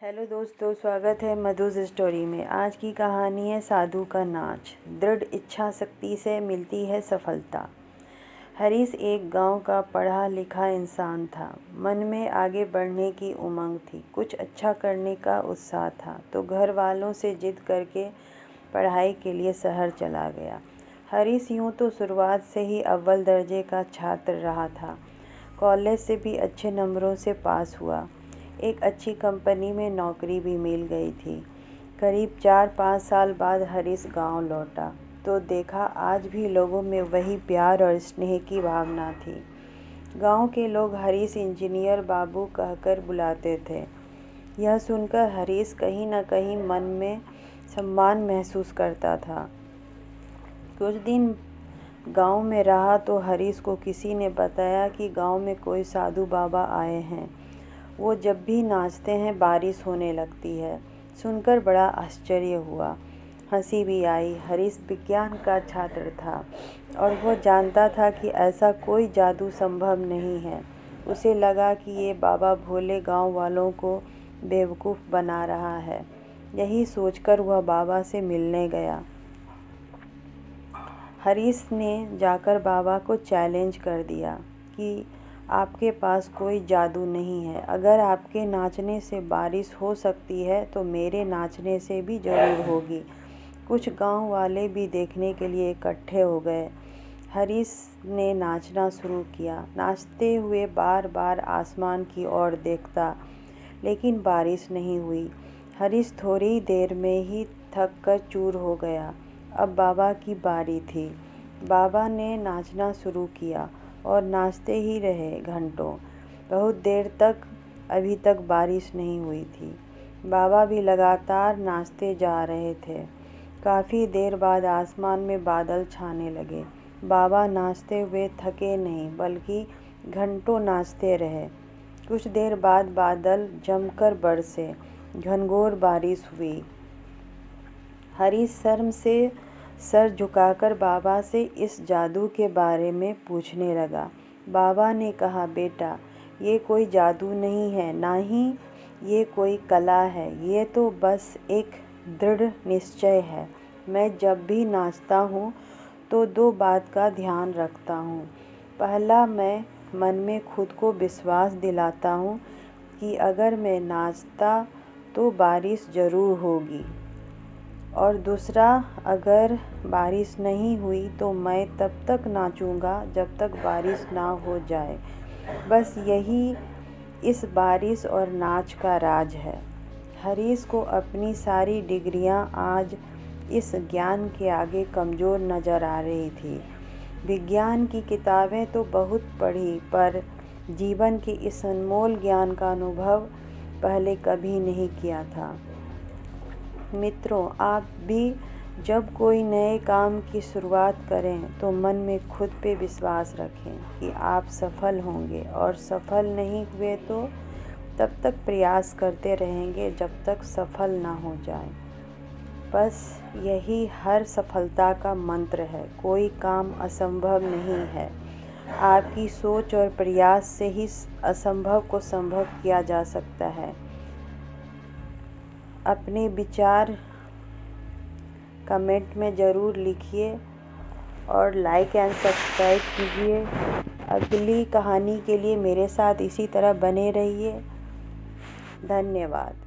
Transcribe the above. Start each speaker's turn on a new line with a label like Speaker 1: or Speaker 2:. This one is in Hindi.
Speaker 1: हेलो दोस्तों, स्वागत है मधुज स्टोरी में। आज की कहानी है साधु का नाच। दृढ़ इच्छा शक्ति से मिलती है सफलता। हरीश एक गांव का पढ़ा लिखा इंसान था। मन में आगे बढ़ने की उमंग थी, कुछ अच्छा करने का उत्साह था, तो घर वालों से जिद करके पढ़ाई के लिए शहर चला गया। हरीश यूँ तो शुरुआत से ही अव्वल दर्जे का छात्र रहा था। कॉलेज से भी अच्छे नंबरों से पास हुआ। एक अच्छी कंपनी में नौकरी भी मिल गई थी। करीब 4-5 साल बाद हरीश गांव लौटा तो देखा आज भी लोगों में वही प्यार और स्नेह की भावना थी। गांव के लोग हरीश इंजीनियर बाबू कहकर बुलाते थे। यह सुनकर हरीश कहीं न कहीं मन में सम्मान महसूस करता था। कुछ दिन गांव में रहा तो हरीश को किसी ने बताया कि गांव में कोई साधु बाबा आए हैं। वो जब भी नाचते हैं बारिश होने लगती है। सुनकर बड़ा आश्चर्य हुआ, हंसी भी आई। हरीश विज्ञान का छात्र था और वो जानता था कि ऐसा कोई जादू संभव नहीं है। उसे लगा कि ये बाबा भोले गांव वालों को बेवकूफ़ बना रहा है। यही सोचकर वह बाबा से मिलने गया। हरीश ने जाकर बाबा को चैलेंज कर दिया कि आपके पास कोई जादू नहीं है। अगर आपके नाचने से बारिश हो सकती है तो मेरे नाचने से भी ज़रूर होगी। कुछ गांव वाले भी देखने के लिए इकट्ठे हो गए। हरीश ने नाचना शुरू किया। नाचते हुए बार बार आसमान की ओर देखता, लेकिन बारिश नहीं हुई। हरीश थोड़ी देर में ही थक कर चूर हो गया। अब बाबा की बारी थी। बाबा ने नाचना शुरू किया और नाचते ही रहे घंटों। बहुत देर तक अभी तक बारिश नहीं हुई थी। बाबा भी लगातार नाचते जा रहे थे। काफ़ी देर बाद आसमान में बादल छाने लगे। बाबा नाचते हुए थके नहीं, बल्कि घंटों नाचते रहे। कुछ देर बाद बादल जमकर बरसे, घनघोर बारिश हुई। हरीश शर्म से सर झुकाकर बाबा से इस जादू के बारे में पूछने लगा। बाबा ने कहा, बेटा, ये कोई जादू नहीं है, ना ही ये कोई कला है। ये तो बस एक दृढ़ निश्चय है। मैं जब भी नाचता हूँ तो 2 बात का ध्यान रखता हूँ। पहला, मैं मन में खुद को विश्वास दिलाता हूँ कि अगर मैं नाचता तो बारिश ज़रूर होगी। और दूसरा, अगर बारिश नहीं हुई तो मैं तब तक नाचूंगा जब तक बारिश ना हो जाए। बस यही इस बारिश और नाच का राज है। हरीश को अपनी सारी डिग्रियां आज इस ज्ञान के आगे कमज़ोर नज़र आ रही थी। विज्ञान की किताबें तो बहुत पढ़ी, पर जीवन के इस अनमोल ज्ञान का अनुभव पहले कभी नहीं किया था। मित्रों, आप भी जब कोई नए काम की शुरुआत करें तो मन में खुद पे विश्वास रखें कि आप सफल होंगे, और सफल नहीं हुए तो तब तक प्रयास करते रहेंगे जब तक सफल ना हो जाए। बस यही हर सफलता का मंत्र है। कोई काम असंभव नहीं है। आपकी सोच और प्रयास से ही असंभव को संभव किया जा सकता है। अपने विचार कमेंट में ज़रूर लिखिए और लाइक एंड सब्सक्राइब कीजिए। अगली कहानी के लिए मेरे साथ इसी तरह बने रहिए। धन्यवाद।